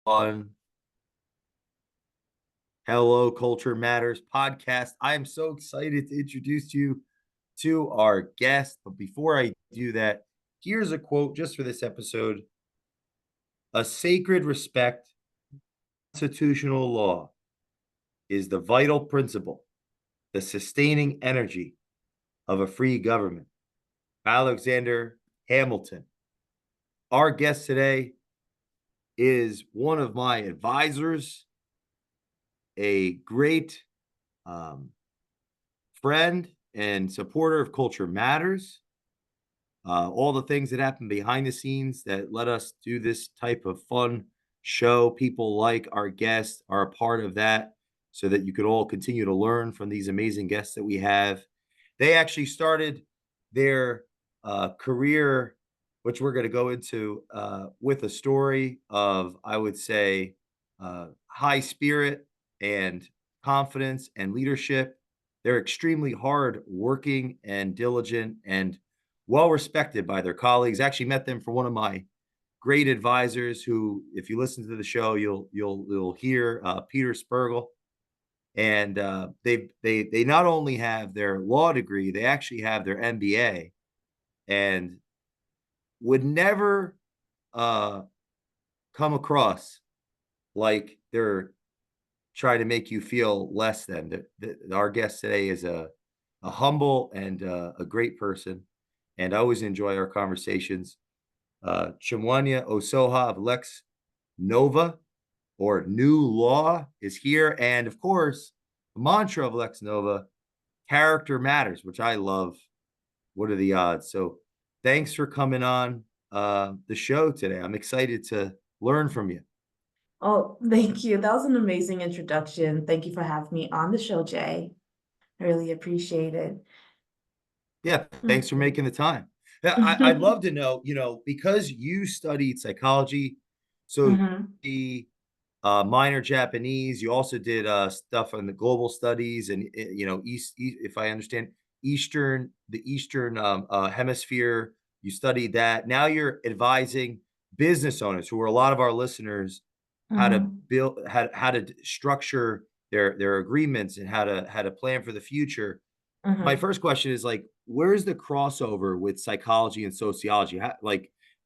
on Hello Culture Matters podcast. I am so excited to introduce you to our guest. But before I do that, here's a quote just for this episode. A sacred respect for constitutional law is the vital principle, the sustaining energy of a free government. Alexander Hamilton. Our guest today is one of my advisors, a great um, friend and supporter of Culture Matters. All the things that happen behind the scenes that let us do this type of fun show. People like our guests are a part of that so that you could all continue to learn from these amazing guests that we have. They actually started their career, which we're going to go into, with a story of, I would say, high spirit and confidence and leadership. They're extremely hard working and diligent and well respected by their colleagues. Actually met them for one of my great advisors who, if you listen to the show, you'll hear Peter Spergel. And they not only have their law degree, they actually have their MBA, and would never uh, come across like they're trying to make you feel less than. Our guest today is a humble and a great person, and I always enjoy our conversations. Chimuanya Osuoha of Lex Nova, or New Law, is here. And of course, the mantra of Lex Nova, character matters, which I love. What are the odds? So thanks for coming on the show today. I'm excited to learn from you. Oh, thank you. That was an amazing introduction. Thank you for having me on the show, Jay. I really appreciate it. Yeah, thanks for Mhm. making the time. Yeah, I'd love to know, because you studied psychology, so Mhm. the minor Japanese. You also did stuff on the global studies and if I understand, the Eastern hemisphere. You studied that. Now you're advising business owners, who are a lot of our listeners, how to Mhm. build, how to structure their agreements and how to plan for the future. My Mhm. first question is, like, where's the crossover with psychology and sociology?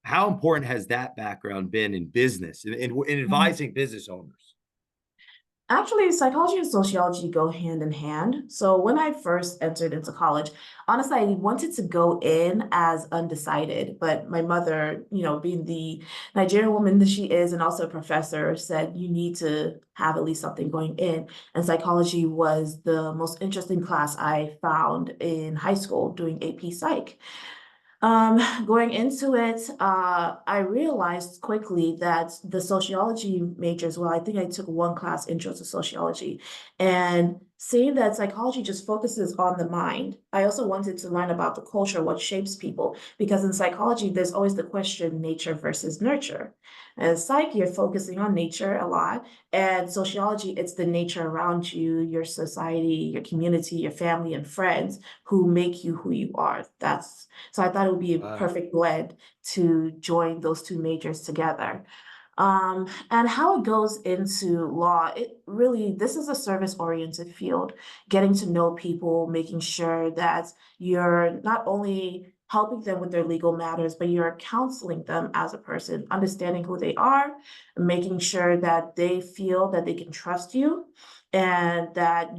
How important has that background been in business and in Mhm. advising business owners? Actually, psychology and sociology go hand in hand. So when I first entered into college, honestly, I wanted to go in as undecided, but my mother, being the Nigerian woman that she is and also a professor, said you need to have at least something going in. And psychology was the most interesting class I found in high school doing AP Psych. Going into it, I realized quickly that the sociology majors, well, I think I took one class, Intro to Sociology, and seeing that psychology just focuses on the mind, I also wanted to learn about the culture, what shapes people, because in psychology, there's always the question nature versus nurture. And psych, you're focusing on nature a lot, and sociology, it's the nature around you, your society, your community, your family, and friends who make you who you are. So I thought it would be a Right. perfect blend to join those two majors together. And how it goes into law, it really, this is a service-oriented field, getting to know people, making sure that you're not only helping them with their legal matters, but you're counseling them as a person, understanding who they are, making sure that they feel that they can trust you and that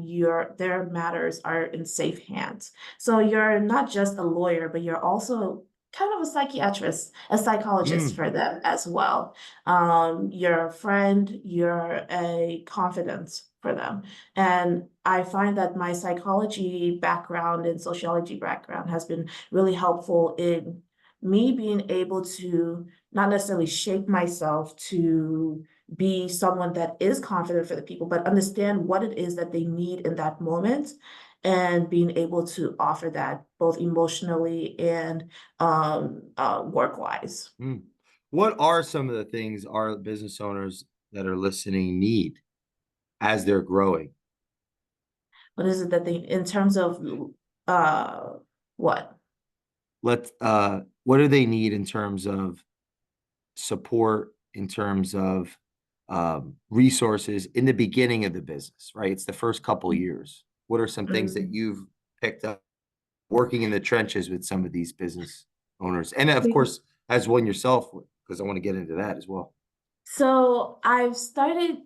their matters are in safe hands. So you're not just a lawyer, but you're also kind of a psychiatrist, a psychologist Mm. for them as well. You're a friend, you're a confidant for them. And I find that my psychology background and sociology background has been really helpful in me being able to not necessarily shape myself to be someone that is confident for the people, but understand what it is that they need in that moment and being able to offer that both emotionally and work wise. Mm. What are some of the things our business owners that are listening need as they're growing? What is it that they, in terms of uh, what? What do they need in terms of support, in terms of resources in the beginning of the business, right? It's the first couple of years. What are some things that Mm. you've picked up working in the trenches with some of these business owners? And of course, as one yourself, because I want to get into that as well. So I started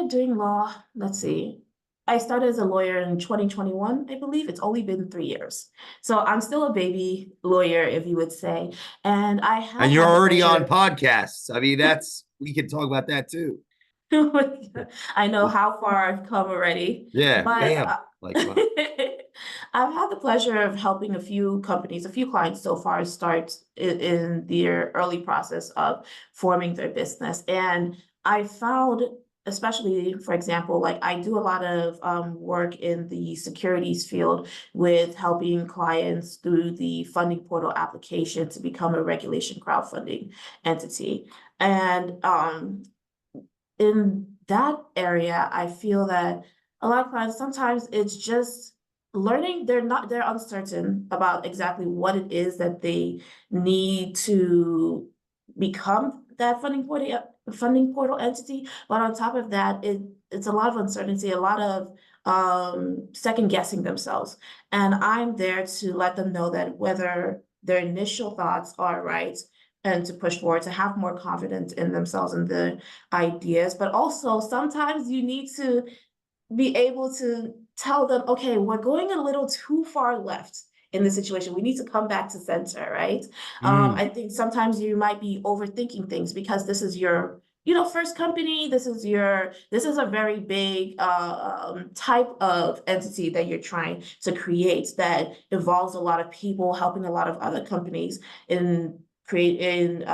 doing law, let's see. I started as a lawyer in 2021, I believe. It's only been 3 years. So I'm still a baby lawyer, if you would say. And I And have you're had the already on pleasure. podcasts. I mean, we can talk about that too. I know how far I've come already, Yeah, but bam. Like, wow. I've had the pleasure of helping a few companies, a few clients so far start in their early process of forming their business. And I found, especially for example, like I do a lot of work in the securities field with helping clients through the funding portal application to become a regulation crowdfunding entity. And in that area, I feel that a lot of clients sometimes it's just learning, they're uncertain about exactly what it is that they need to become that funding portal entity. But on top of that, it's a lot of uncertainty, a lot of second guessing themselves. And I'm there to let them know that whether their initial thoughts are right and to push forward, to have more confidence in themselves and the ideas, but also sometimes you need to be able to tell them, okay, we're going a little too far left in this situation. We need to come back to center, right? Mm, I think sometimes you might be overthinking things because this is your, you know, first company. This is a very big type of entity that you're trying to create that involves a lot of people helping a lot of other companies in creating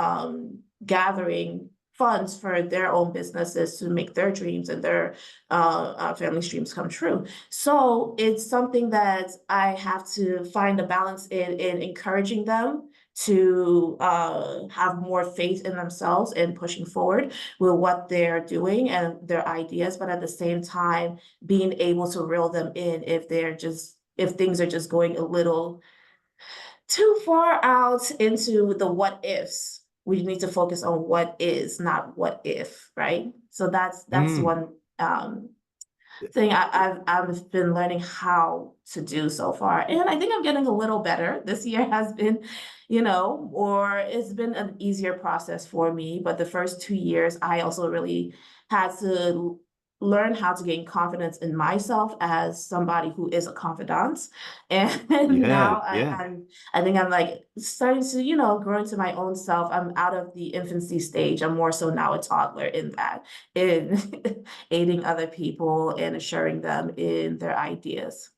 gathering funds for their own businesses to make their dreams and their family streams come true. So it's something that I have to find a balance in encouraging them to have more faith in themselves and pushing forward with what they're doing and their ideas, but at the same time being able to reel them in if things are just going a little too far out into the what ifs. We need to focus on what is, not what if, right? So that's mm. one thing I've been learning how to do so far. And I think I'm getting a little better. This year has been, or it's been an easier process for me. But the first 2 years, I also really had to learn how to gain confidence in myself as somebody who is a confidant. And Yeah, now yeah. I think I'm like starting to, grow into my own self. I'm out of the infancy stage. I'm more so now a toddler in that. In aiding other people and assuring them in their ideas.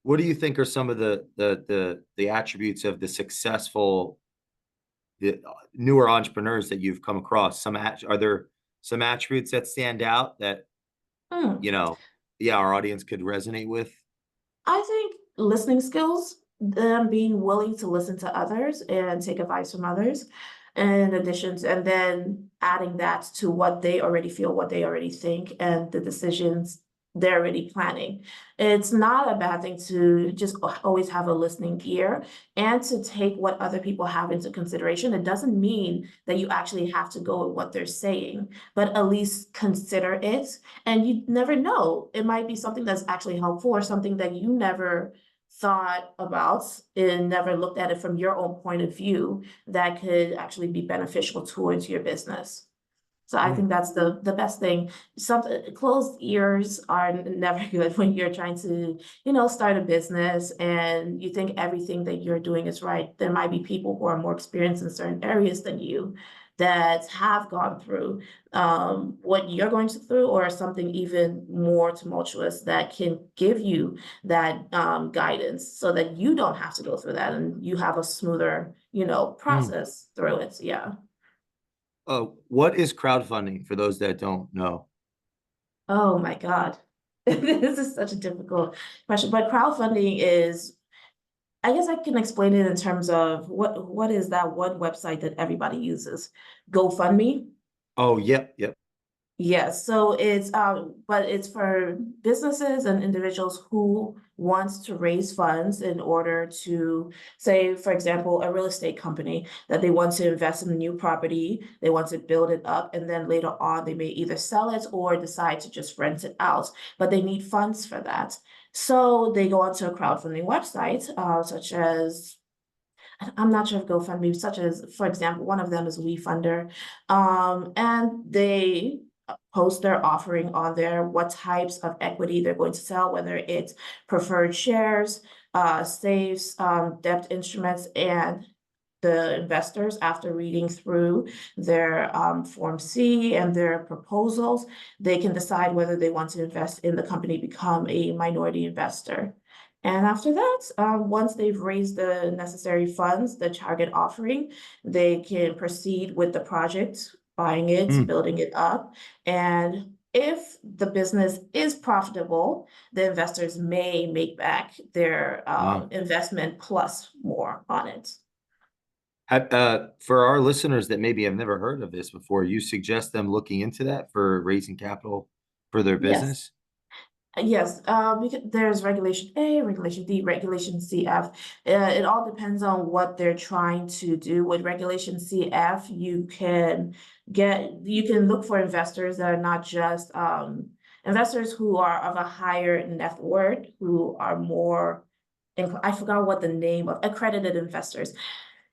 What do you think are some of the attributes of the successful newer entrepreneurs that you've come across? Are there some attributes that stand out that Hmm. you know, yeah, our audience could resonate with? I think listening skills, them being willing to listen to others and take advice from others, in addition to, and then adding that to what they already feel, what they already think, and the decisions they're already planning. It's not a bad thing to just always have a listening ear and to take what other people have into consideration. It doesn't mean that you actually have to go with what they're saying, but at least consider it, and you never know. It might be something that's actually helpful or something that you never thought about and never looked at it from your own point of view that could actually be beneficial towards your business. So I Mm, think that's the best thing. Some closed ears are never good when you're trying to, start a business and you think everything that you're doing is right. There might be people who are more experienced in certain areas than you that have gone through what you're going through or something even more tumultuous that can give you that guidance so that you don't have to go through that and you have a smoother, mm. process through it. Yeah. What is crowdfunding for those that don't know? Oh my God. This is such a difficult question, but crowdfunding is, I guess I can explain it in terms of what is that one website that everybody uses? GoFundMe? Oh, yep, yep. Yes, so it's but it's for businesses and individuals who wants to raise funds in order to, say, for example, a real estate company that they want to invest in a new property, they want to build it up, and then later on they may either sell it or decide to just rent it out, but they need funds for that. So they go onto a crowdfunding website, such as I'm not sure if GoFundMe, such as, for example, one of them is WeFunder, and they post their offering on there, what types of equity they're going to sell, whether it's preferred shares, safes, debt instruments, and the investors, after reading through their Form C and their proposals, they can decide whether they want to invest in the company, become a minority investor. And after that, once they've raised the necessary funds, the target offering, they can proceed with the project, buying it, Hmm. building it up. And if the business is profitable, the investors may make back their Wow. investment plus more on it. For our listeners that maybe have never heard of this before, you suggest them looking into that for raising capital for their Yes. business? Yes, because there's Regulation A, Regulation D, Regulation CF. It all depends on what they're trying to do. With Regulation CF, you can look for investors that are not just investors who are of a higher net worth, who are more, I forgot what the name of accredited investors.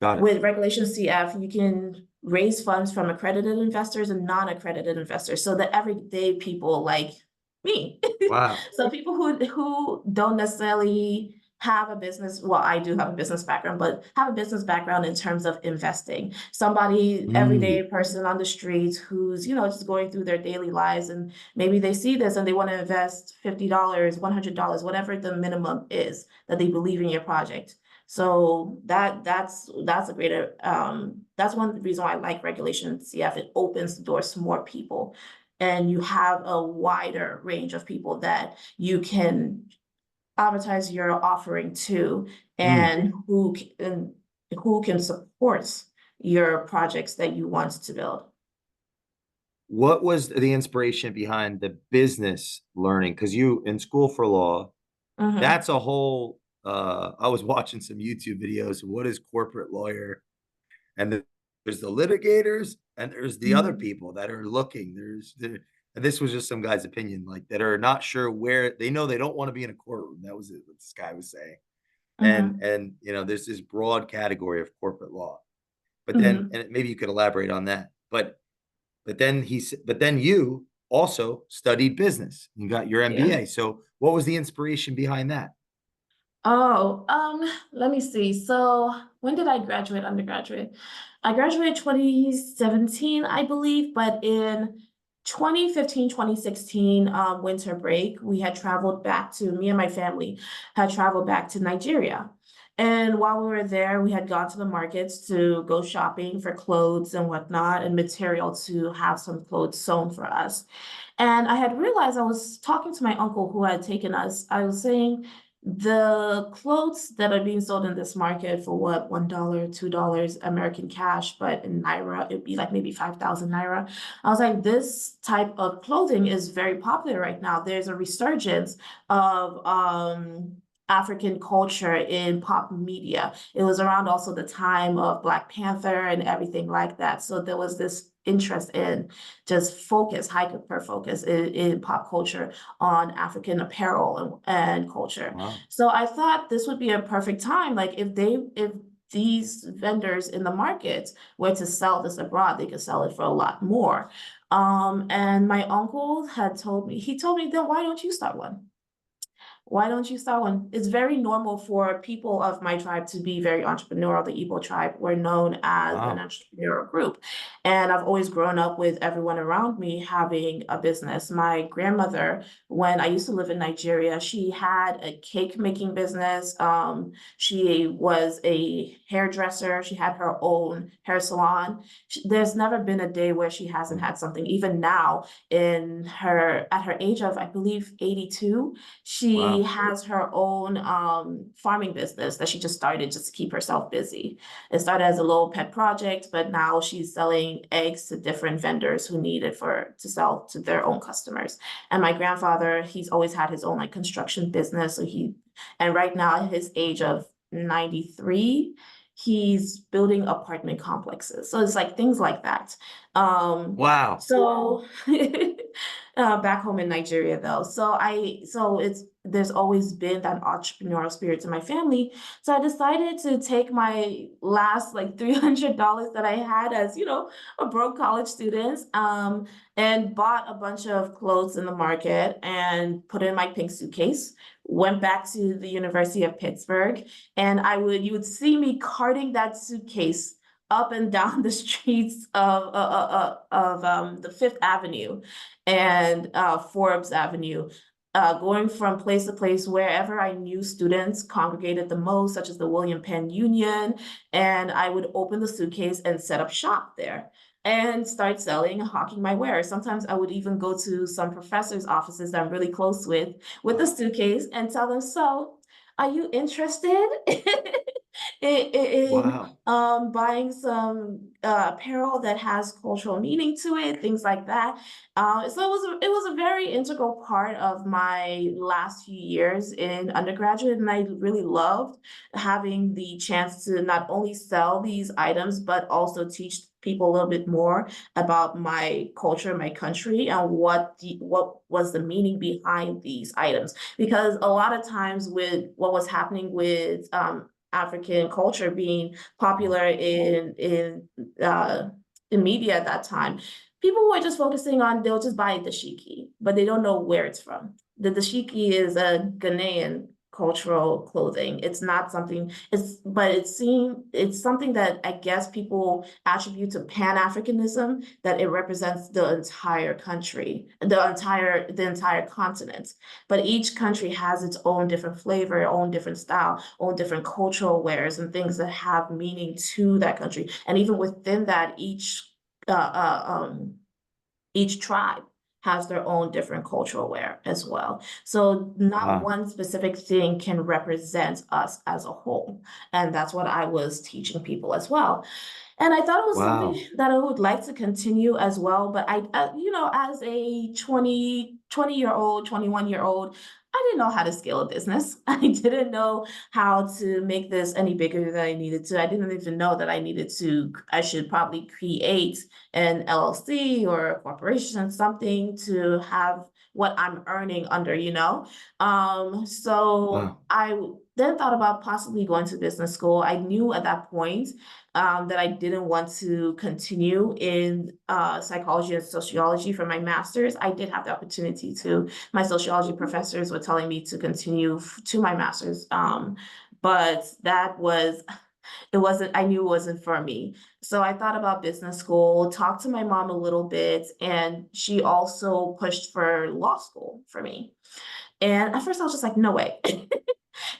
Got it. With Regulation CF, you can raise funds from accredited investors and non-accredited investors. So the everyday people like me. Wow. So people who don't necessarily have a business, well, I do have a business background, but have a business background in terms of investing. Somebody, Mm, everyday person on the streets who's, just going through their daily lives, and maybe they see this and they want to invest $50, $100, whatever the minimum is that they believe in your project. So that's a greater that's one reason why I like Regulation CF. It opens the doors to more people, and you have a wider range of people that you can advertise your offering to, mm. and who can support your projects that you want to build. What was the inspiration behind the business learning? Because you in school for law, Mhm, that's a whole I was watching some YouTube videos. What is corporate lawyer? And there's the litigators and there's the other mhm, people that are looking. And this was just some guy's opinion, like that are not sure where they know they don't want to be in a courtroom. That was it, what this guy was saying. And mhm, there's this broad category of corporate law. But then, mhm. and maybe you could elaborate on that. But then you also studied business. You got your Yeah. MBA. So what was the inspiration behind that? Oh, let me see. So when did I graduate undergraduate? I graduated 2017, I believe, but in 2015, 2016, winter break, we had traveled back to, me and my family had traveled back to Nigeria. And while we were there, we had gone to the markets to go shopping for clothes and whatnot and material to have some clothes sewn for us. And I had realized, I was talking to my uncle who had taken us. I was saying, the clothes that are being sold in this market for what, $1, $2 American cash, but in Naira, it'd be like maybe 5,000 Naira. I was like, this type of clothing is very popular right now. There's a resurgence of African culture in pop media. It was around also the time of Black Panther and everything like that. So there was this interest in just hyper focus in pop culture on African apparel and culture. Wow. So I thought this would be a perfect time. Like if these vendors in the market were to sell this abroad, they could sell it for a lot more. And my uncle had told me, he told me, then why don't you start one? Why don't you start one? It's very normal for people of my tribe to be very entrepreneurial. The Igbo tribe, we're known as an Wow. entrepreneurial group. And I've always grown up with everyone around me having a business. My grandmother, when I used to live in Nigeria, she had a cake making business. She was a hairdresser. She had her own hair salon. There's never been a day where she hasn't Mm. had something. Even now, at her age of, I believe, 82, she she has her own farming business that she just started just to keep herself busy. It started as a little pet project, but now she's selling eggs to different vendors who need it to sell to their own customers. And my grandfather, he's always had his own like construction business. And right now at his age of 93, he's building apartment complexes. So it's like things like that. Um, Wow. so back home in Nigeria though. So there's always been that entrepreneurial spirit in my family. So I decided to take my last like $300 that I had as, a broke college student, and bought a bunch of clothes in the market and put it in my pink suitcase, went back to the University of Pittsburgh, and you would see me carting that suitcase up and down the streets of the Fifth Avenue and Forbes Avenue, going from place to place wherever I knew students congregated the most, such as the William Penn Union, and I would open the suitcase and set up shop there and start selling and hawking my wares. Sometimes I would even go to some professors' offices that I'm really close with the suitcase and tell them, so are you interested in Wow. buying some apparel that has cultural meaning to it, things like that. So it was a very integral part of my last few years in undergraduate, and I really loved having the chance to not only sell these items but also teach people a little bit more about my culture, my country, and what was the meaning behind these items. Because a lot of times with what was happening with African culture being popular in media at that time, people were just focusing on, they'll just buy dashiki, but they don't know where it's from. The dashiki is a Ghanaian cultural clothing. It's not something, it's something that I guess people attribute to Pan-Africanism, that it represents the entire country, the entire continent. But each country has its own different flavor, own different style, own different cultural wares and things that have meaning to that country. And even within that, uh, uh, um, each tribe has their own different cultural wear as well. So not Wow. one specific thing can represent us as a whole. And that's what I was teaching people as well. And I thought it was something Wow. that I would like to continue as well. But as a 20-year-old, 21-year-old, I didn't know how to scale a business. I didn't know how to make this any bigger than I needed to. I didn't even know that I should probably create an LLC or a corporation, something to have what I'm earning under. So Wow. I then thought about possibly going to business school. I knew at that point that I didn't want to continue in psychology and sociology for my master's. I did have the opportunity to. My sociology professors were telling me to continue to my master's, but I knew it wasn't for me. So I thought about business school, talked to my mom a little bit, and she also pushed for law school for me. And at first I was just like, no way.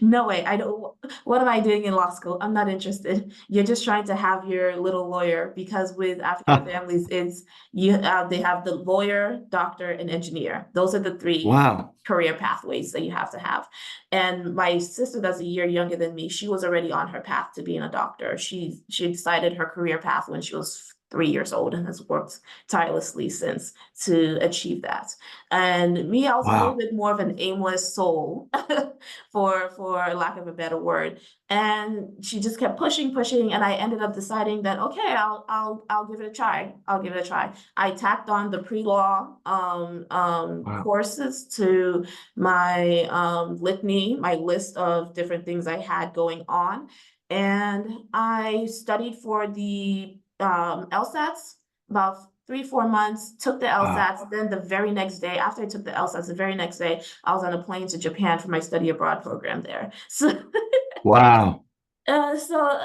No way. I don't, what am I doing in law school? I'm not interested. You're just trying to have your little lawyer, because with African families, they have the lawyer, doctor, and engineer. Those are the three Wow. career pathways that you have to have. And my sister, that's a year younger than me, she was already on her path to being a doctor. She decided her career path when she was 3 years old and has worked tirelessly since to achieve that. And me, I was a little Wow. bit more of an aimless soul, for lack of a better word. And she just kept pushing, pushing, and I ended up deciding that okay, I'll give it a try. I'll give it a try. I tacked on the pre-law Wow. courses to my litany, my list of different things I had going on, and I studied for the LSATs about 3-4 months, took the Wow. LSATs. Then the very next day, after I took the LSATs, the very next day, I was on a plane to Japan for my study abroad program there. So, Wow. so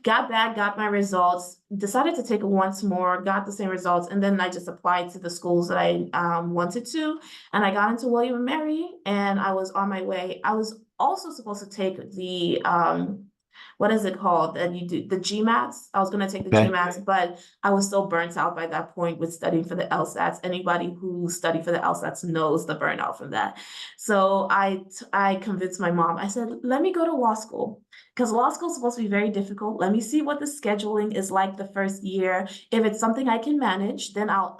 got back, got my results, decided to take it once more, got the same results, and then I just applied to the schools that I wanted to, and I got into William and Mary, and I was on my way. I was also supposed to take the what is it called? And you do the GMATs. I was going to take the Okay. GMATs, but I was so burnt out by that point with studying for the LSATs. Anybody who studied for the LSATs knows the burnout from that. So I convinced my mom. I said, let me go to law school because law school is supposed to be very difficult. Let me see what the scheduling is like the first year. If it's something I can manage, then I'll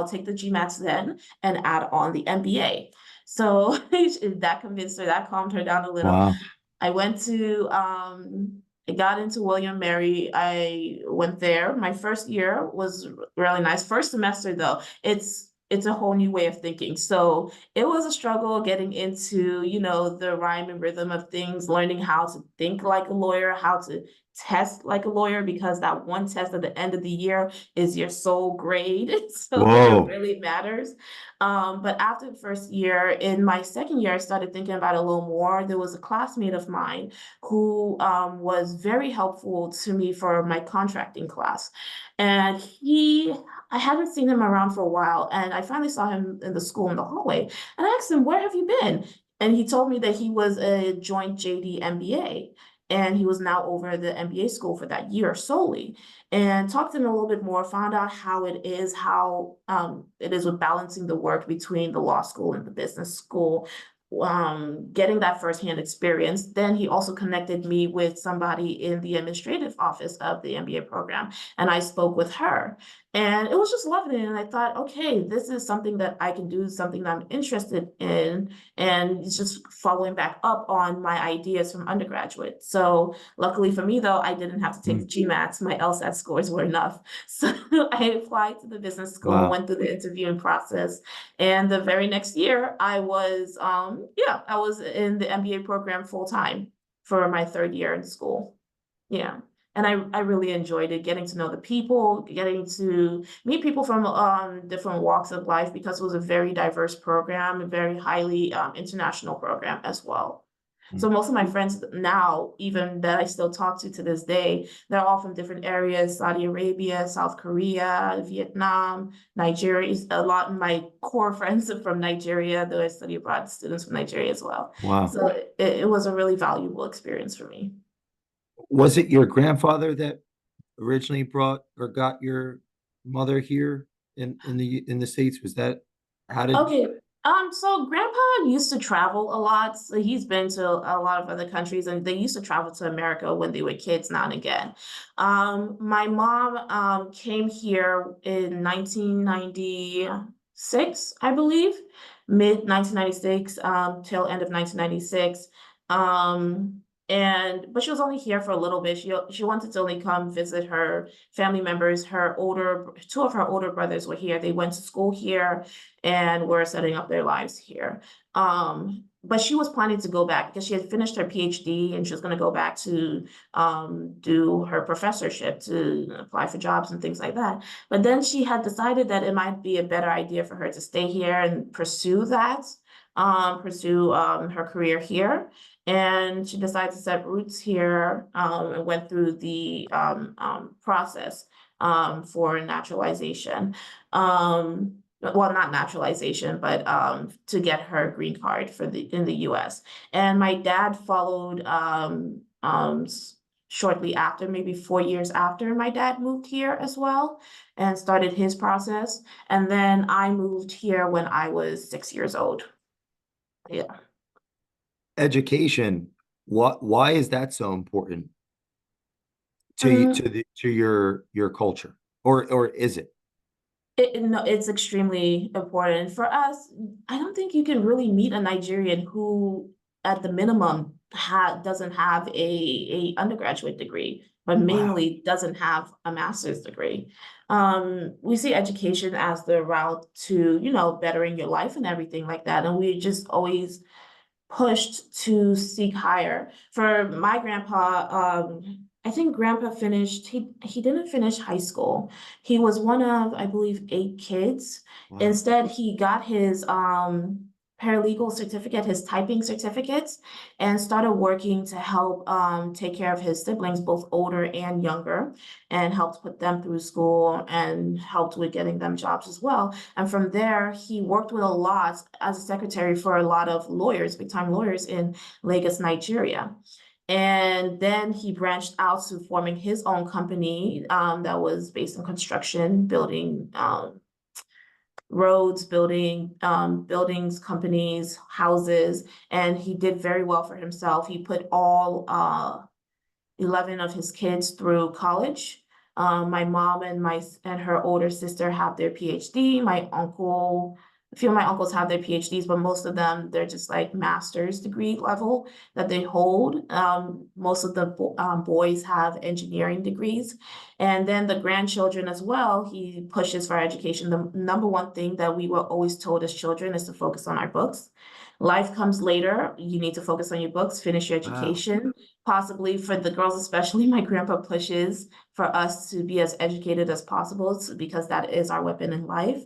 take the GMATs then and add on the MBA. So that convinced her, that calmed her down a little. Wow. I went to I got into William Mary. I went there. My first year was really nice. First semester though, it's a whole new way of thinking. So it was a struggle getting into, the rhyme and rhythm of things, learning how to think like a lawyer, how to test like a lawyer, because that one test at the end of the year is your sole grade. So it Whoa. really matters. But after the first year, in my second year, I started thinking about it a little more. There was a classmate of mine who was very helpful to me for my contracting class. And I hadn't seen him around for a while. And I finally saw him in the school in the hallway. And I asked him, where have you been? And he told me that he was a joint JD MBA. And he was now over the MBA school for that year solely, and talked to him a little bit more, found out how it is with balancing the work between the law school and the business school, getting that firsthand experience. Then he also connected me with somebody in the administrative office of the MBA program, and I spoke with her. And it was just lovely. And I thought, okay, this is something that I can do, something that I'm interested in. And it's just following back up on my ideas from undergraduate. So luckily for me, though, I didn't have to take the Mm. GMATs. My LSAT scores were enough. So I applied to the business school, Wow. went through the interviewing process. And the very next year, I was in the MBA program full time for my third year in school. Yeah. And I really enjoyed it, getting to know the people, getting to meet people from different walks of life, because it was a very diverse program, a very highly international program as well. Mm. So most of my friends now, even that I still talk to this day, they're all from different areas: Saudi Arabia, South Korea, Vietnam, Nigeria. A lot of my core friends are from Nigeria, though I study abroad, students from Nigeria as well. Wow. So it was a really valuable experience for me. Was it your grandfather that originally brought or got your mother here in the States? Was that how did Okay. So grandpa used to travel a lot. So he's been to a lot of other countries, and they used to travel to America when they were kids now and again. My mom came here in 1996, I believe, mid 1996, till end of 1996. Um, but she was only here for a little bit. She wanted to only come visit her family members. Two of her older brothers were here. They went to school here and were setting up their lives here. But she was planning to go back because she had finished her PhD, and she was going to go back to do her professorship, to apply for jobs and things like that. But then she had decided that it might be a better idea for her to stay here and pursue her career here. And she decided to set roots here, and went through the process for naturalization. Well, not naturalization, but to get her green card in the US. And my dad followed shortly after, maybe 4 years after my dad moved here as well, and started his process. And then I moved here when I was 6 years old. Yeah. education? Why is that so important Mm, to your culture? Or is it? no, it's extremely important for us. I don't think you can really meet a Nigerian who, at the minimum, doesn't have a undergraduate degree, but Wow. mainly doesn't have a master's degree. We see education as the route to, bettering your life and everything like that, and we just always pushed to seek higher. For my grandpa, I think grandpa finished, he didn't finish high school. He was one of, I believe, 8 kids. Wow. Instead, he got his paralegal certificate, his typing certificates, and started working to help take care of his siblings, both older and younger, and helped put them through school and helped with getting them jobs as well. And from there, he worked with a lot as a secretary for a lot of lawyers, big time lawyers in Lagos, Nigeria. And then he branched out to forming his own company that was based on construction, building roads, building buildings, companies, houses, and he did very well for himself. He put all 11 of his kids through college. My mom and her older sister have their PhD. A few of my uncles have their PhDs, but most of them, they're just like master's degree level that they hold. Most of the boys have engineering degrees. And then the grandchildren as well, he pushes for education. The number one thing that we were always told as children is to focus on our books. Life comes later. You need to focus on your books, finish your Wow. education. Possibly for the girls, especially, my grandpa pushes for us to be as educated as possible because that is our weapon in life.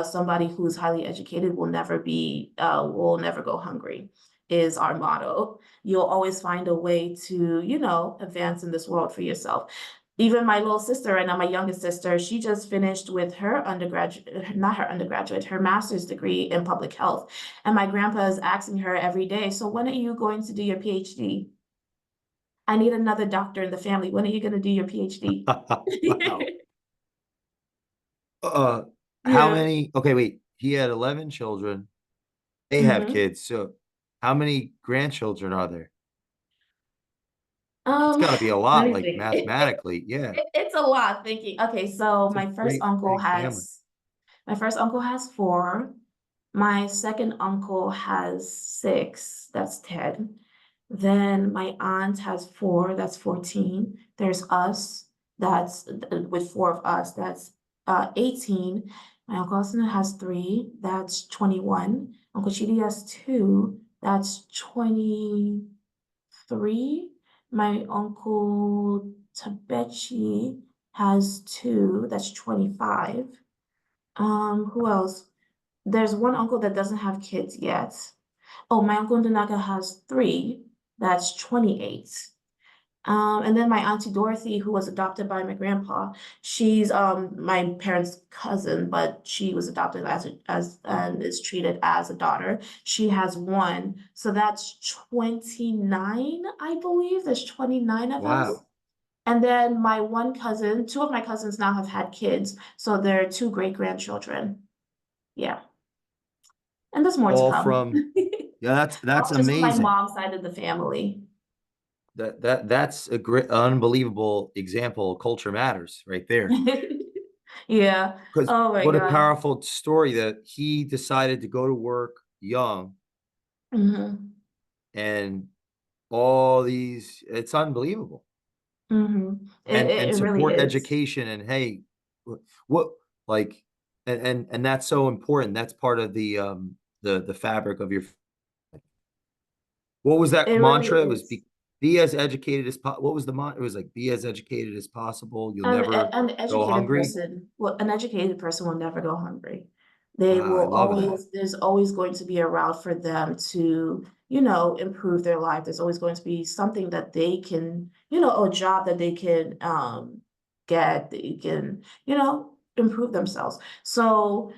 Somebody who's highly educated will never go hungry, is our motto. You'll always find a way to, advance in this world for yourself. Even my little sister right now, my youngest sister, she just finished with her undergraduate, not her undergraduate, her master's degree in public health. And my grandpa is asking her every day, so when are you going to do your PhD? I need another doctor in the family. When are you going to do your PhD? Wow. Uh, how Yeah. many? Okay, wait. He had 11 children. They have hmm kids. So how many grandchildren are there? It's Um, got to be a let lot, me like think. mathematically. Yeah. It's a lot thinking. Okay, so It's a great big family. my first uncle has four. My second uncle has six. That's 10. Then my aunt has four. That's 14. There's us. That's with four of us. That's 18. My uncle Austin has three. That's 21. Uncle Chidi has two. That's 23. My uncle Tabechi has two. That's 25. Who else? There's one uncle that doesn't have kids yet. Oh, my uncle Ndanaga has three. That's 28. And then my auntie Dorothy, who was adopted by my grandpa, she's my parents' cousin, but she was adopted as and is treated as a daughter. She has one, so that's 29, I believe. There's 29 of us. Wow. And then my one cousin, two of my cousins now have had kids, so they're two great grandchildren. Yeah. And there's more to All come. from, yeah, that's Just on my amazing. mom's side of the family. That's a great, unbelievable example of culture matters right there. Yeah. Because Oh my what a God. powerful story that he decided to go to work young hmm and all these, it's unbelievable. And it really support is. education and hey, what like and that's so important. That's part of the fabric of your what was that It really mantra? It was is. be as educated as what was the mantra? It was like be as educated as possible. You'll never go hungry. An educated person will never go hungry. They Wow, I will love that. there's always going to be a route for them to, improve their life. There's always going to be something that they can, a job that they can get, they can, improve themselves. So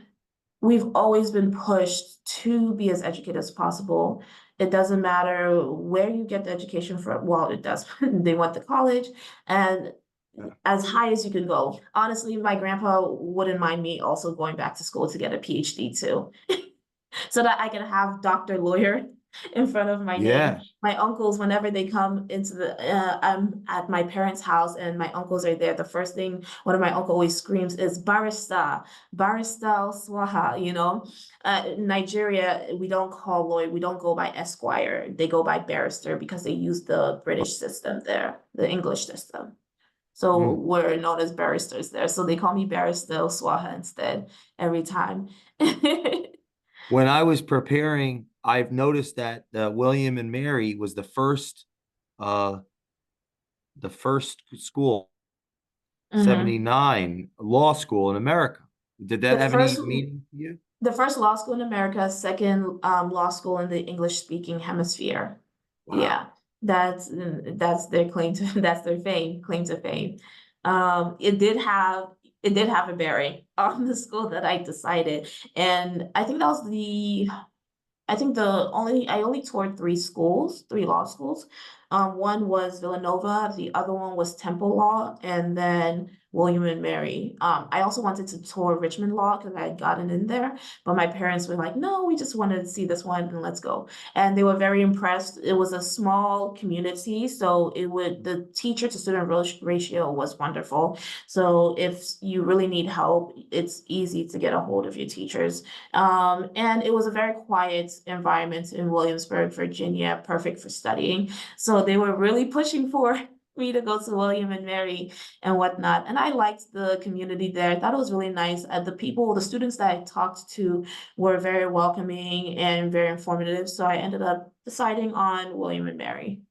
we've always been pushed to be as educated as possible. It doesn't matter where you get the education from. Well, it does. They went to college and Yeah. as high as you can go. Honestly, my grandpa wouldn't mind me also going back to school to get a PhD too, so that I can have doctor lawyer in front of my name. Yeah. My uncles, whenever they come into I'm at my parents' house and my uncles are there. The first thing one of my uncle always screams is barista, barista Osuoha. Nigeria, we don't call lawyer, we don't go by Esquire. They go by barrister because they use the British system there, the English system. So Mm. we're known as barristers there. So they call me barrister Osuoha instead every time. When I was preparing, I've noticed that William and Mary was uh the first school hmm 79 law school in America. Did that The have first any meaning to you? the first law school in America, second law school in the English speaking hemisphere. Wow. Yeah, that's their claim to that's their claim to fame. It did have a bearing on the school that I decided, and I think I only toured three law schools. One was Villanova, the other one was Temple Law, and then William and Mary. I also wanted to tour Richmond Law because I had gotten in there, but my parents were like, no, we just wanted to see this one and let's go. And they were very impressed. It was a small community, so the teacher to student ratio was wonderful. So if you really need help, it's easy to get a hold of your teachers. And it was a very quiet environment in Williamsburg, Virginia, perfect for studying. So they were really pushing for me to go to William and Mary and whatnot. And I liked the community there. I thought it was really nice. The students that I talked to were very welcoming and very informative. So I ended up deciding on William and Mary.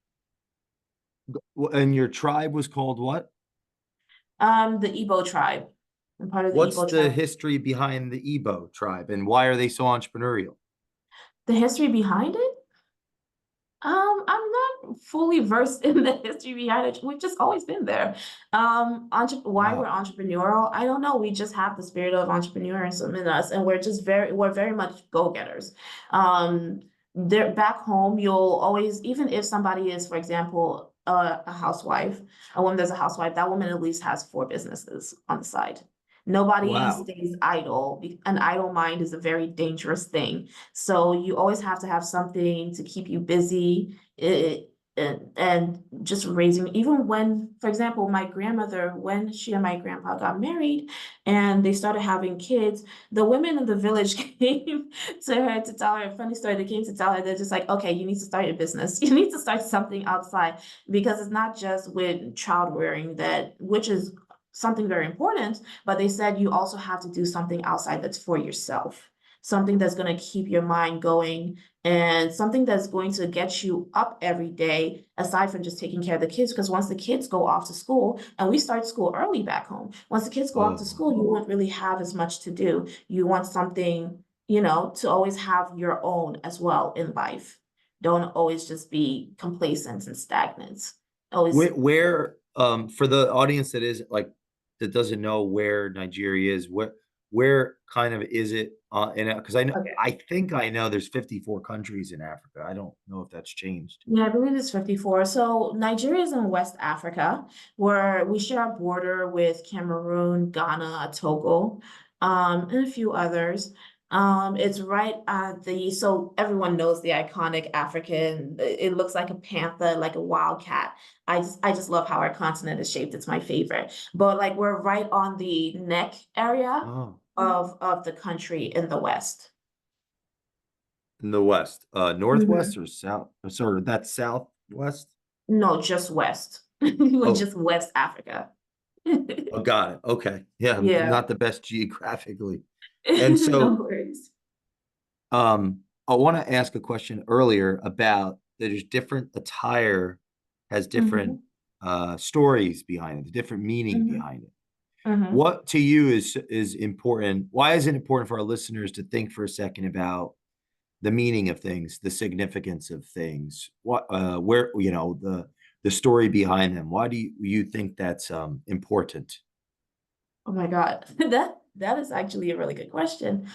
And your tribe was called what? The Igbo tribe. I'm part of the What's Igbo the tribe. history behind the Igbo tribe and why are they so entrepreneurial? The history behind it? I'm not fully versed in the history behind it. We've just always been there. Why we're Wow. entrepreneurial, I don't know. We just have the spirit of entrepreneurism in us, and we're very much go-getters. There back home, you'll always, even if somebody is, for example, a housewife, a woman that's a housewife, that woman at least has four businesses on the side. Nobody Wow. stays idle. An idle mind is a very dangerous thing. So you always have to have something to keep you busy. And just raising, even when, for example, my grandmother, when she and my grandpa got married and they started having kids, the women in the village came to her to tell her a funny story. They came to tell her, they're just like, okay, you need to start your business. You need to start something outside because it's not just with child rearing which is something very important, but they said you also have to do something outside that's for yourself, something that's going to keep your mind going and something that's going to get you up every day aside from just taking care of the kids, because once the kids go off to school, and we start school early back home, once the kids go off to Oh, school, you won't really have as much to do. You want something, to always have your own as well in life. Don't always just be complacent and stagnant. Always. for the audience that is like that doesn't know where Nigeria is, where kind of is it because Okay. I think I know there's 54 countries in Africa. I don't know if that's changed. Yeah, I believe it's 54. So Nigeria is in West Africa, where we share a border with Cameroon, Ghana, Togo, and a few others. It's right at so everyone knows the iconic African, it looks like a panther, like a wildcat. I just love how our continent is shaped. It's my favorite. But like we're right on the neck area Oh, of the country in the west. in the west, northwest Mhm. or south? Sorry, that's southwest. No, just west. We're Oh, just West Africa. oh, got it. Okay, yeah, I'm Yeah. not the best geographically, and No so worries. I want to ask a question earlier about there's different attire has different Mhm, stories behind it, different meaning mhm, behind it. mhm. What to you is important? Why is it important for our listeners to think for a second about the meaning of things, the significance of things, what where the story behind them? Why do you think that's important? Oh my God. That is actually a really good question.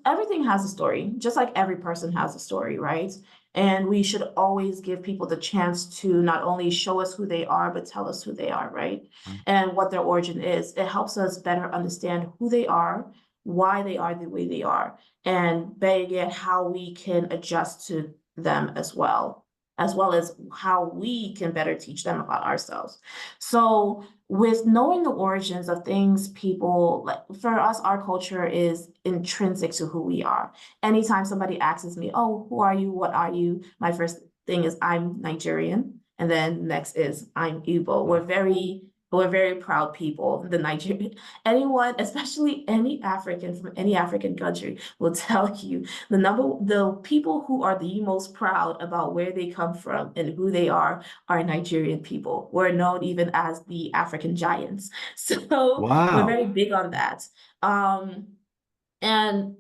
Everything has a story, just like every person has a story, right? And we should always give people the chance to not only show us who they are, but tell us who they are, right? And what their origin is. It helps us better understand who they are, why they are the way they are, and better yet, how we can adjust to them as well as how we can better teach them about ourselves. So with knowing the origins of things, people like for us, our culture is intrinsic to who we are. Anytime somebody asks me, "Oh, who are you? What are you?" My first thing is I'm Nigerian, and then next is I'm Igbo. We're very proud people. The Nigerian, anyone, especially any African from any African country, will tell you the people who are the most proud about where they come from and who they are Nigerian people. We're known even as the African giants. So we're Wow. very big on that. Um, and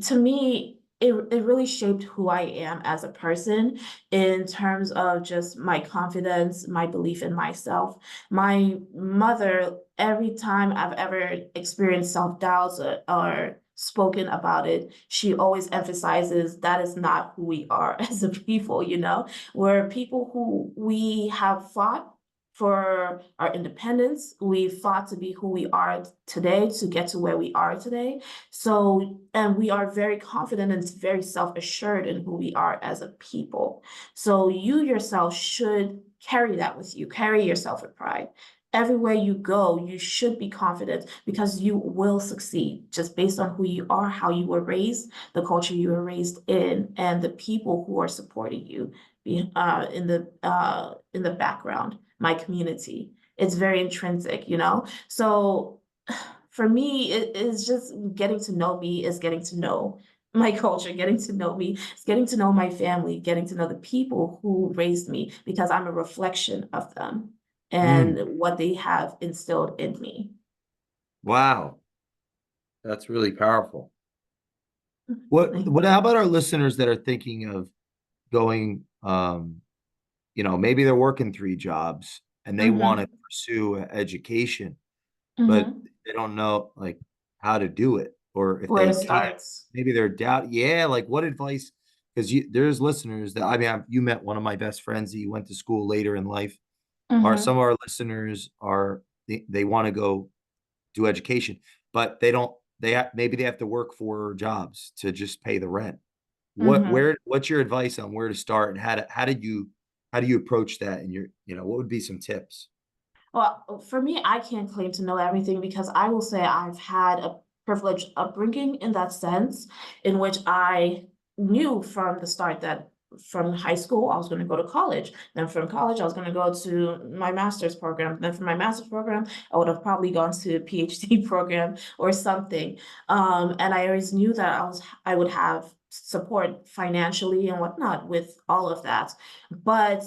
to me, it really shaped who I am as a person in terms of just my confidence, my belief in myself. My mother, every time I've ever experienced self-doubts or spoken about it, she always emphasizes that is not who we are as a people, you know? We're people who we have fought for our independence. We fought to be who we are today, to get to where we are today. So, and we are very confident and very self-assured in who we are as a people. So you yourself should carry that with you, carry yourself with pride. Everywhere you go, you should be confident because you will succeed just based on who you are, how you were raised, the culture you were raised in, and the people who are supporting you in the background, my community. It's very intrinsic, you know? So for me, it is just getting to know me is getting to know my culture, getting to know me, it's getting to know my family, getting to know the people who raised me because I'm a reflection of them and Mm, what they have instilled in me. wow, that's really powerful. Thank How about our listeners that are thinking of going, maybe they're working three jobs and they want to Mhm, pursue education, but mhm. they don't know like how to do it, or if Where to they can't, start? maybe they're doubt. Yeah, like what advice? Because there's listeners that I mean, you met one of my best friends that you went to school later in life. Are some Mhm, of our listeners are they want to go do education, but they don't. Maybe they have to work 4 jobs to just pay the rent. mhm. What's your advice on where to start and how do you approach that? And what would be some tips? Well, for me, I can't claim to know everything because I will say I've had a privileged upbringing in that sense, in which I knew from the start that from high school I was going to go to college. Then from college I was going to go to my master's program. Then from my master's program I would have probably gone to a PhD program or something. And I always knew that I would have support financially and whatnot with all of that. But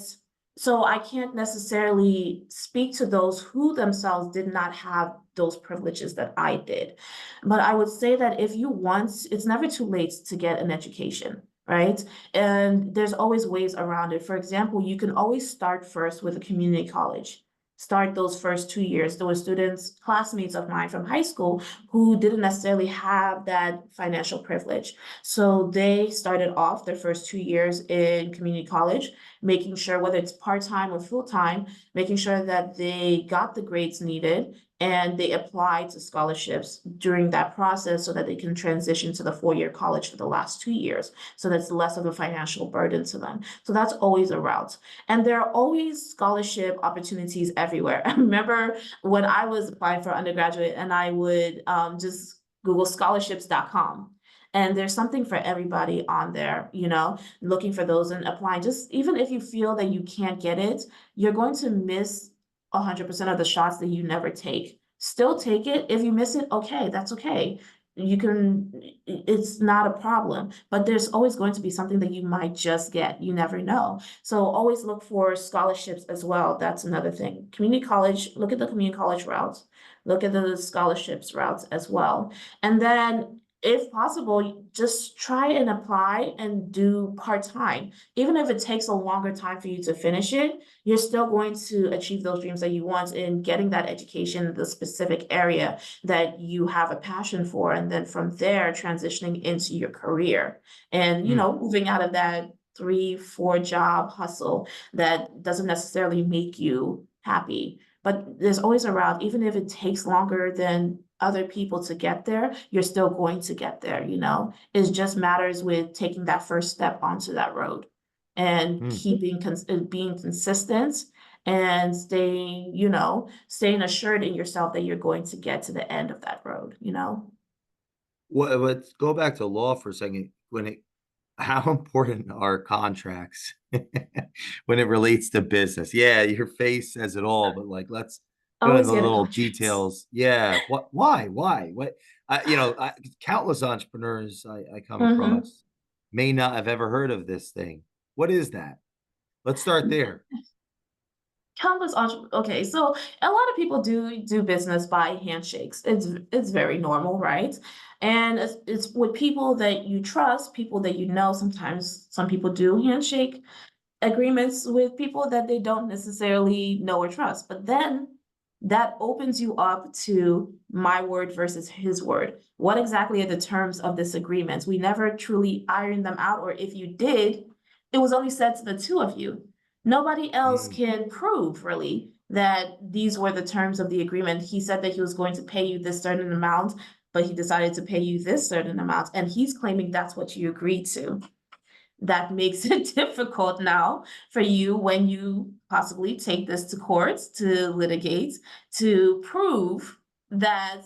so I can't necessarily speak to those who themselves did not have those privileges that I did. But I would say that if you want, it's never too late to get an education, right? And there's always ways around it. For example, you can always start first with a community college. Start those first 2 years. There were students, classmates of mine from high school who didn't necessarily have that financial privilege. So they started off their first 2 years in community college, making sure whether it's part-time or full-time, making sure that they got the grades needed and they applied to scholarships during that process so that they can transition to the 4-year college for the last 2 years. So that's less of a financial burden to them. So that's always a route. And there are always scholarship opportunities everywhere. I remember when I was applying for undergraduate and I would just Google scholarships.com. And there's something for everybody on there, you know, looking for those and applying. Just even if you feel that you can't get it, you're going to miss 100% of the shots that you never take. Still take it. If you miss it, okay, that's okay. You can, it's not a problem, but there's always going to be something that you might just get. You never know. So always look for scholarships as well. That's another thing. Community college, look at the community college routes, look at the scholarships routes as well. And then if possible, just try and apply and do part-time. Even if it takes a longer time for you to finish it, you're still going to achieve those dreams that you want in getting that education in the specific area that you have a passion for. And then from there, transitioning into your career and, you Mm. know, moving out of that 3, 4 job hustle that doesn't necessarily make you happy. But there's always a route, even if it takes longer than other people to get there, you're still going to get there, you know? It just matters with taking that first step onto that road and Mm. being consistent and staying, you know, staying assured in yourself that you're going to get to the end of that road, you know? Well, let's go back to law for a second. How important are contracts when it relates to business? Yeah, your face says it all, but like, let's go into Always the get a little contract. details. Yeah, why? Countless entrepreneurs I come Mhm. across may not have ever heard of this thing. What is that? Let's start there. Okay, so a lot of people do business by handshakes. It's very normal, right? And it's with people that you trust, people that you know. Sometimes some people do handshake agreements with people that they don't necessarily know or trust. But then that opens you up to my word versus his word. What exactly are the terms of this agreement? We never truly ironed them out, or if you did, it was only said to the two of you. Nobody else Mm, can prove really that these were the terms of the agreement. He said that he was going to pay you this certain amount, but he decided to pay you this certain amount, and he's claiming that's what you agreed to. That makes it difficult now for you when you possibly take this to court to litigate, to prove that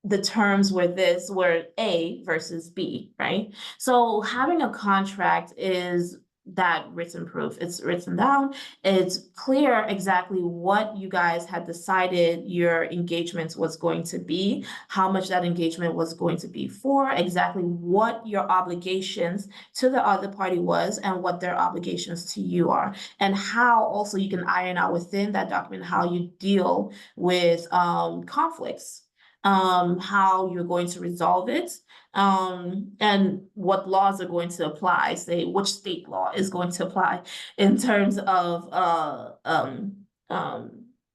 the terms were A versus B, right? So having a contract is that written proof. It's written down. It's clear exactly what you guys had decided your engagement was going to be, how much that engagement was going to be for, exactly what your obligations to the other party was, and what their obligations to you are, and how also you can iron out within that document how you deal with conflicts, how you're going to resolve it, and what laws are going to apply, say which state law is going to apply in terms of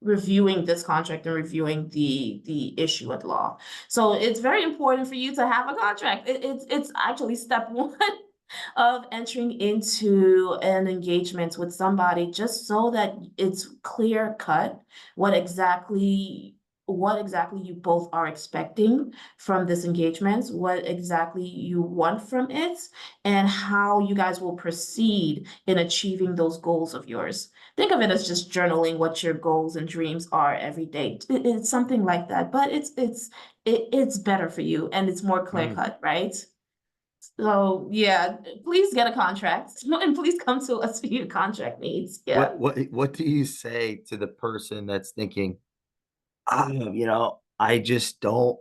reviewing this contract and reviewing the issue at law. So it's very important for you to have a contract. It's actually step one of entering into an engagement with somebody, just so that it's clear cut what exactly you both are expecting from this engagement, what exactly you want from it, and how you guys will proceed in achieving those goals of yours. Think of it as just journaling what your goals and dreams are every day. It's something like that, but it's better for you, and it's more clear mm. cut, right? So yeah, please get a contract and please come to us for your contract needs. Yeah. What do you say to the person that's thinking, I just don't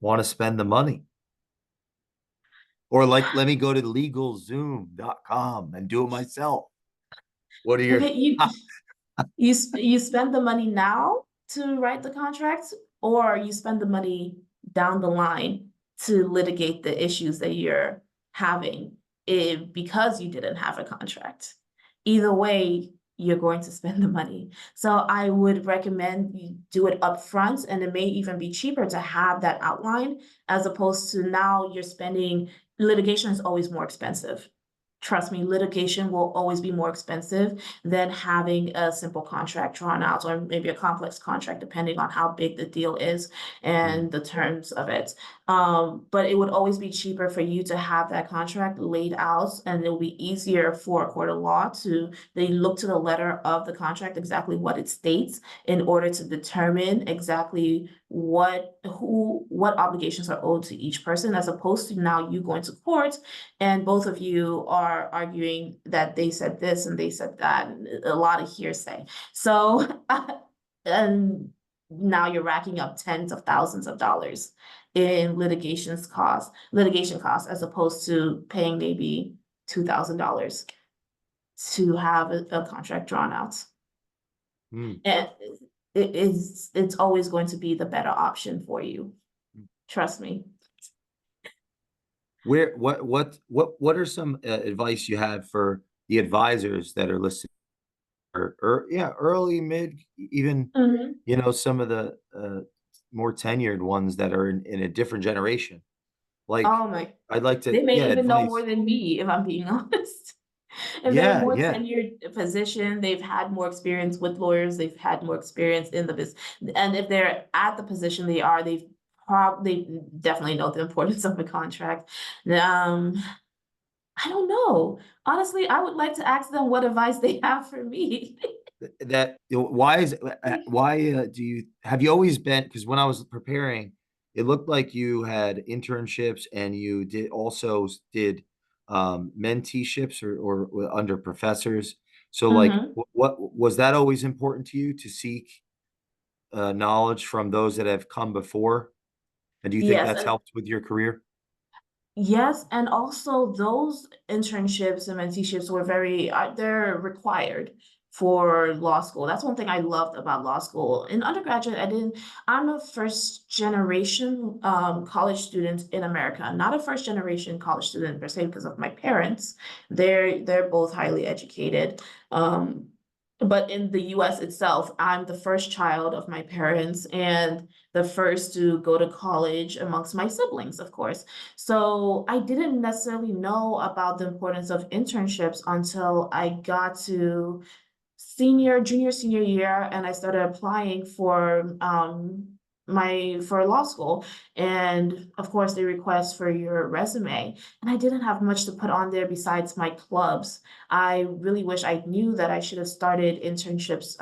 want to spend the money? Or like, let me go to legalzoom.com and do it myself. What are your Okay, you spend the money now to write the contract, or you spend the money down the line to litigate the issues that you're having because you didn't have a contract. Either way, you're going to spend the money. So I would recommend you do it upfront, and it may even be cheaper to have that outline as opposed to now you're spending. Litigation is always more expensive. Trust me, litigation will always be more expensive than having a simple contract drawn out, or maybe a complex contract, depending on how big the deal is Mm, and the terms of it. But it would always be cheaper for you to have that contract laid out, and it'll be easier for a court of law to they look to the letter of the contract, exactly what it states, in order to determine exactly what obligations are owed to each person, as opposed to now you going to court and both of you are arguing that they said this and they said that, and a lot of hearsay. So, and now you're racking up tens of thousands of dollars in litigation costs, as opposed to paying maybe $2,000 to have a contract drawn out. mm. And it's always going to be the better option for you. Trust me. Where what are some advice you have for the advisors that are listening, or yeah, early, mid, even Mhm. some of the more tenured ones that are in a different generation? Like, Oh my, I'd like to, they may yeah, even know more advice. than me, if I'm being honest. If they're Yeah, more yeah. tenured position, they've had more experience with lawyers, they've had more experience in the business. And if they're at the position they are, they definitely know the importance of the contract. Um, I don't know. Honestly, I would like to ask them what advice they have for me. That why is why do you have you always been, because when I was preparing, it looked like you had internships and you did menteeships, or under professors. So like, Mhm. what was that always important to you, to seek knowledge from those that have come before? And do you think Yes, that's and helped with your career? yes, and also those internships and menteeships were they're required for law school. That's one thing I loved about law school. In undergraduate, I'm a first generation college student in America, not a first generation college student per se because of my parents. They're both highly educated. Um, But in the US itself, I'm the first child of my parents and the first to go to college amongst my siblings, of course. So I didn't necessarily know about the importance of internships until I got to junior, senior year, and I started applying for for law school. And of course, they request for your resume. And I didn't have much to put on there besides my clubs. I really wish I knew that I should have started internships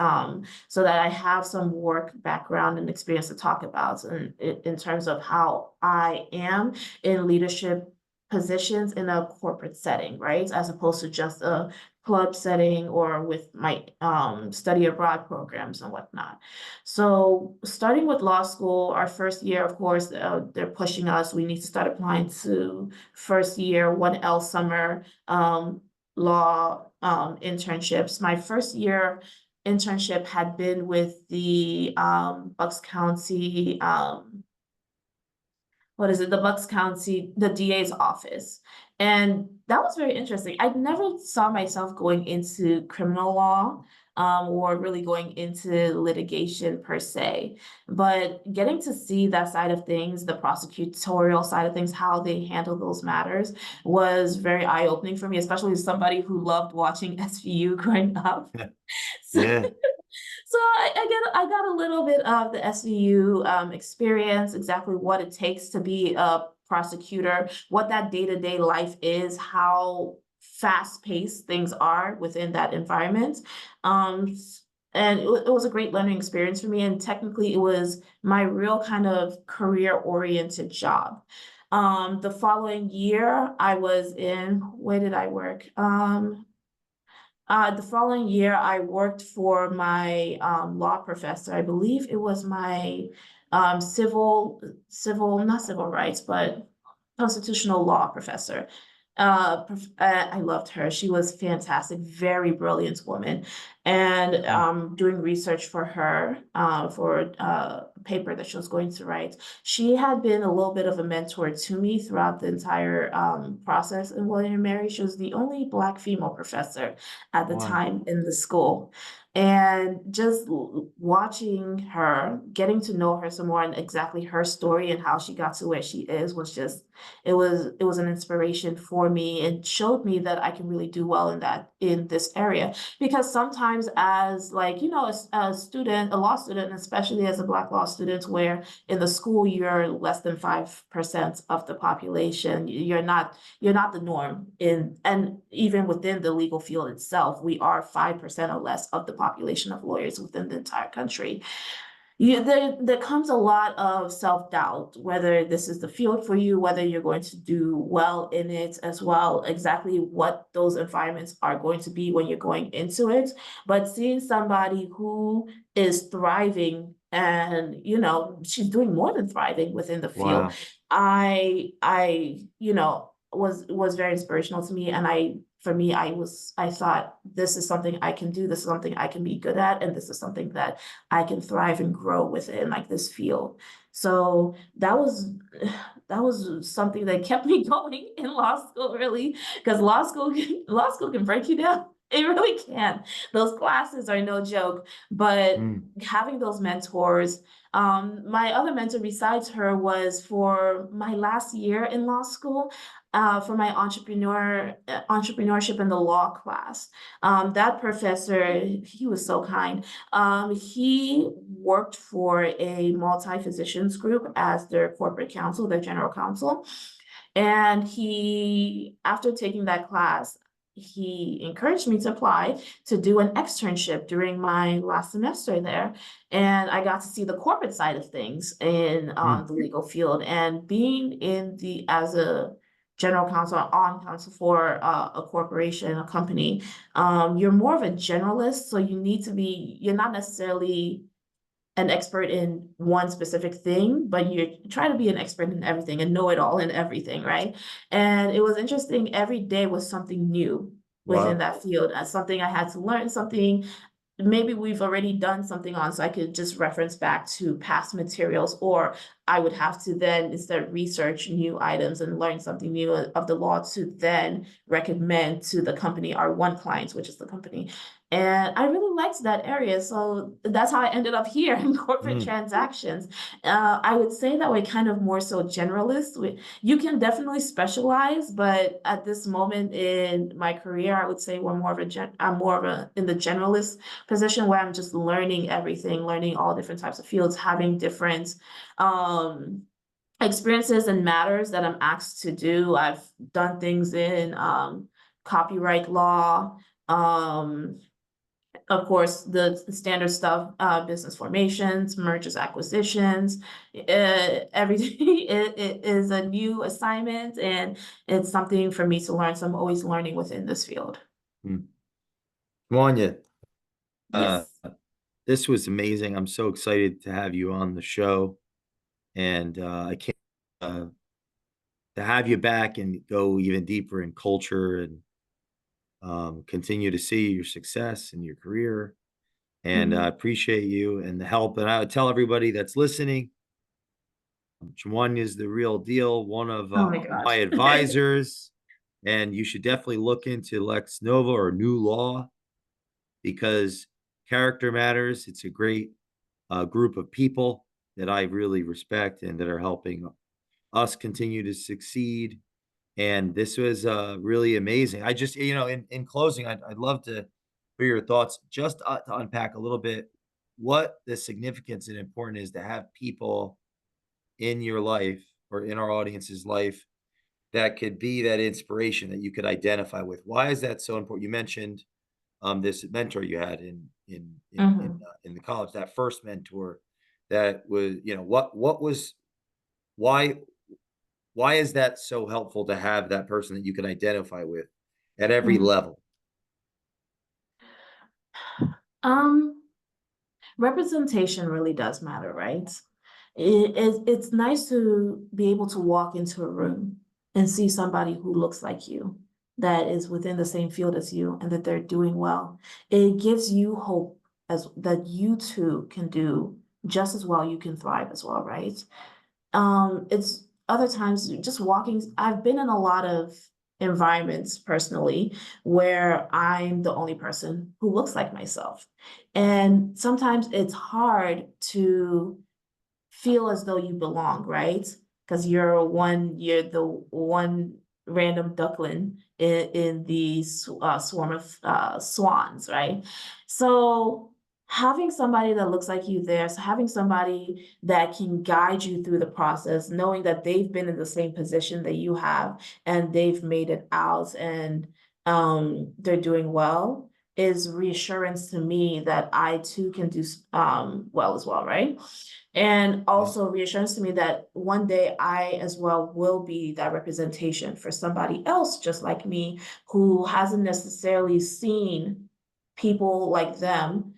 so that I have some work background and experience to talk about in terms of how I am in leadership positions in a corporate setting, right? As opposed to just a club setting or with my study abroad programs and whatnot. So starting with law school, our first year, of course, they're pushing us. We need to start applying to first year 1L summer law internships. My first year internship had been with the Bucks County what is it, the Bucks County, the DA's office. And that was very interesting. I never saw myself going into criminal law or really going into litigation per se. But getting to see that side of things, the prosecutorial side of things, how they handle those matters was very eye-opening for me, especially as somebody who loved watching SVU growing up. So Yeah. so I got a little bit of the SVU experience, exactly what it takes to be a prosecutor, what that day-to-day life is, how fast-paced things are within that environment. Um, and it was a great learning experience for me. And technically, it was my real kind of career-oriented job. The following year, I was in, where did I work? The following year, I worked for my law professor. I believe it was my not civil rights, but constitutional law professor. I loved her. She was fantastic, very brilliant woman. And Mm. doing research for her for a paper that she was going to write. She had been a little bit of a mentor to me throughout the entire process in William and Mary. She was the only Black female professor at the Wow. time in the school. And just watching her, getting to know her some more and exactly her story and how she got to where she is was just it was an inspiration for me and showed me that I can really do well in this area. Because sometimes as like, you know, a student, a law student, especially as a Black law student, where in the school you're less than 5% of the population, you're not the norm in, and even within the legal field itself, we are 5% or less of the population of lawyers within the entire country. There comes a lot of self-doubt, whether this is the field for you, whether you're going to do well in it as well, exactly what those environments are going to be when you're going into it. But seeing somebody who is thriving and, you know, she's doing more than thriving within the field, Wow. you know, was very inspirational to me. And for me, I thought this is something I can do, this is something I can be good at, and this is something that I can thrive and grow within like this field. So that was something that kept me going in law school, really, because law school can break you down. It really can. Those classes are no joke, but Mm. having those mentors, my other mentor besides her was for my last year in law school, for my entrepreneurship in the law class. That professor, he was so kind. He worked for a multi-physicians group as their corporate counsel, their general counsel. And after taking that class, he encouraged me to apply to do an externship during my last semester there. And I got to see the corporate side of things in Mm. the legal field and being as a general counsel, on counsel for a corporation, a company, you're more of a generalist. So you're not necessarily an expert in one specific thing, but you try to be an expert in everything and know it all in everything, right? And it was interesting. Every day was something new within Wow. that field, as something I had to learn, something maybe we've already done something on, so I could just reference back to past materials, or I would have to then instead research new items and learn something new of the law to then recommend to the company, our one client, which is the company. And I really liked that area. So that's how I ended up here in corporate Mm, transactions. I would say that we're kind of more so generalist. You can definitely specialize, but at this moment in my career, I would say I'm more of a in the generalist position where I'm just learning everything, learning all different types of fields, having different um experiences and matters that I'm asked to do. I've done things in copyright law, um, of course, the standard stuff, business formations, mergers, acquisitions, everything it is a new assignment, and it's something for me to learn. So I'm always learning within this field. mm. Wanya, uh, Yes. this was amazing. I'm so excited to have you on the show, and I can't uh, to have you back and go even deeper in culture and continue to see your success in your career. And I Mhm. appreciate you and the help. And I would tell everybody that's listening, Chimuanya is the real deal, one of Oh my my gosh. advisors, and you should definitely look into Lex Nova or New Law because character matters. It's a great group of people that I really respect and that are helping us continue to succeed. And this was really amazing. I just, in closing, I'd love to hear your thoughts, just to unpack a little bit what the significance and important is to have people in your life or in our audience's life that could be that inspiration that you could identify with. Why is that so important? You mentioned this mentor you had Mhm. in the college, that first mentor that was, what was why why is that so helpful to have that person that you can identify with at every Mhm. level? Um, Representation really does matter, right? It's nice to be able to walk into a room and see somebody who looks like you, that is within the same field as you, and that they're doing well. It gives you hope as that you too can do just as well. You can thrive as well, right? It's other times just walking. I've been in a lot of environments personally where I'm the only person who looks like myself. And sometimes it's hard to feel as though you belong, right? Because you're the one random duckling in the swarm of swans, right? So having somebody that looks like you there, so having somebody that can guide you through the process, knowing that they've been in the same position that you have and they've made it out and they're doing well is reassurance to me that I too can do well as well, right? And Yeah. also reassurance to me that one day I as well will be that representation for somebody else just like me who hasn't necessarily seen people like them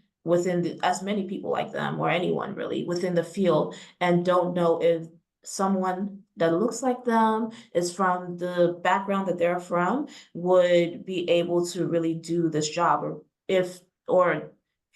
as many people like them or anyone really within the field and don't know if someone that looks like them is from the background that they're from would be able to really do this job or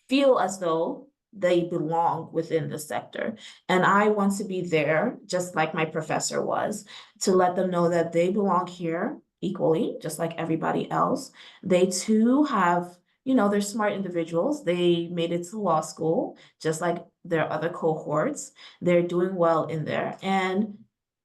feel as though they belong within the sector. And I want to be there, just like my professor was, to let them know that they belong here equally, just like everybody else. They too have, they're smart individuals. They made it to law school, just like their other cohorts. They're doing well in there. And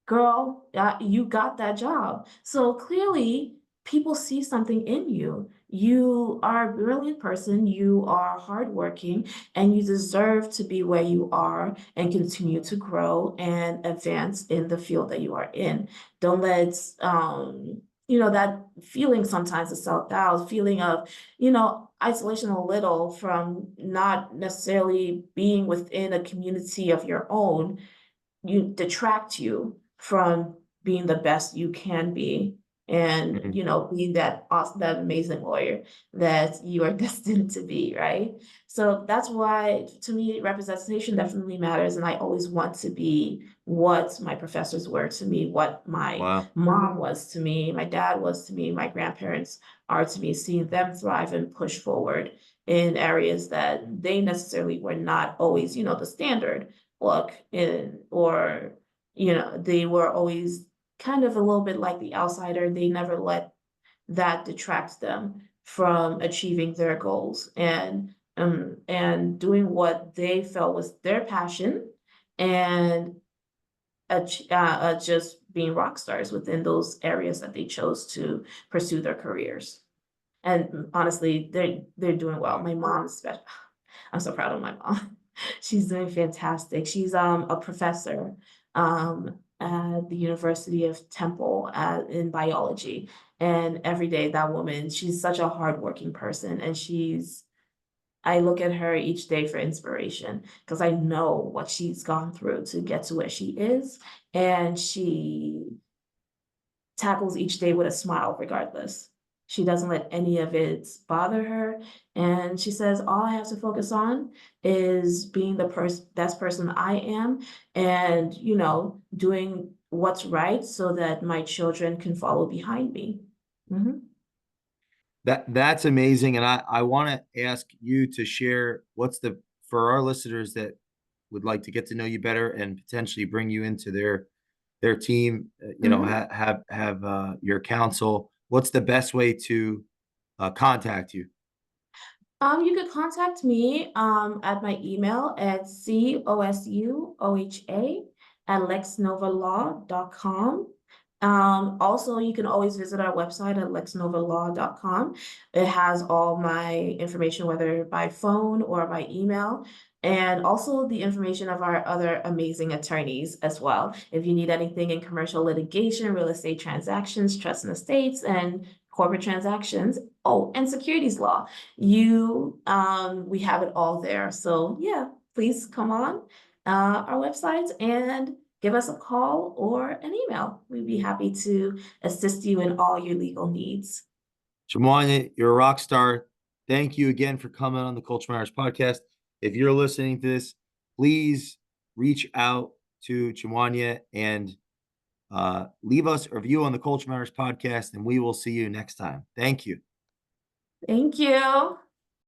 girl, you got that job. So clearly, people see something in you. You are a brilliant person, you are hardworking, and you deserve to be where you are and continue to grow and advance in the field that you are in. Don't let that feeling sometimes of self-doubt, feeling of, isolation a little from not necessarily being within a community of your own you detract you from being the best you can be and Mhm. being that awesome that amazing lawyer that you are destined to be, right? So that's why to me representation definitely matters, and I always want to be what my professors were to me, what my Wow. mom was to me, my dad was to me, my grandparents are to me, seeing them thrive and push forward in areas that they necessarily were not always the standard look in or they were always kind of a little bit like the outsider. They never let that detract them from achieving their goals and doing what they felt was their passion and just being rock stars within those areas that they chose to pursue their careers. And honestly, they're doing well. My mom especially, I'm so proud of my mom. She's doing fantastic. She's a professor at the University of Temple in biology. And every day that woman, she's such a hardworking person, and I look at her each day for inspiration because I know what she's gone through to get to where she is, and she tackles each day with a smile regardless. She doesn't let any of it bother her, and she says, "All I have to focus on is being the best person I am and, doing what's right so that my children can follow behind me." Mhm. That's amazing, and I wanna ask you to share what's the for our listeners that would like to get to know you better and potentially bring you into their team, Mhm. your counsel. What's the best way to, contact you? You could contact me at my email at cosuoha@lexnovalaw.com. Also, you can always visit our website at lexnovalaw.com. It has all my information, whether by phone or by email, and also the information of our other amazing attorneys as well. If you need anything in commercial litigation, real estate transactions, trust and estates, and corporate transactions, oh, and securities law, we have it all there. So yeah, please come on our website and give us a call or an email. We'd be happy to assist you in all your legal needs. Chimuanya, you're a rock star. Thank you again for coming on the Culture Matters podcast. If you're listening to this, please reach out to Chimuanya and leave us a review on the Culture Matters podcast, and we will see you next time. Thank you. Thank you.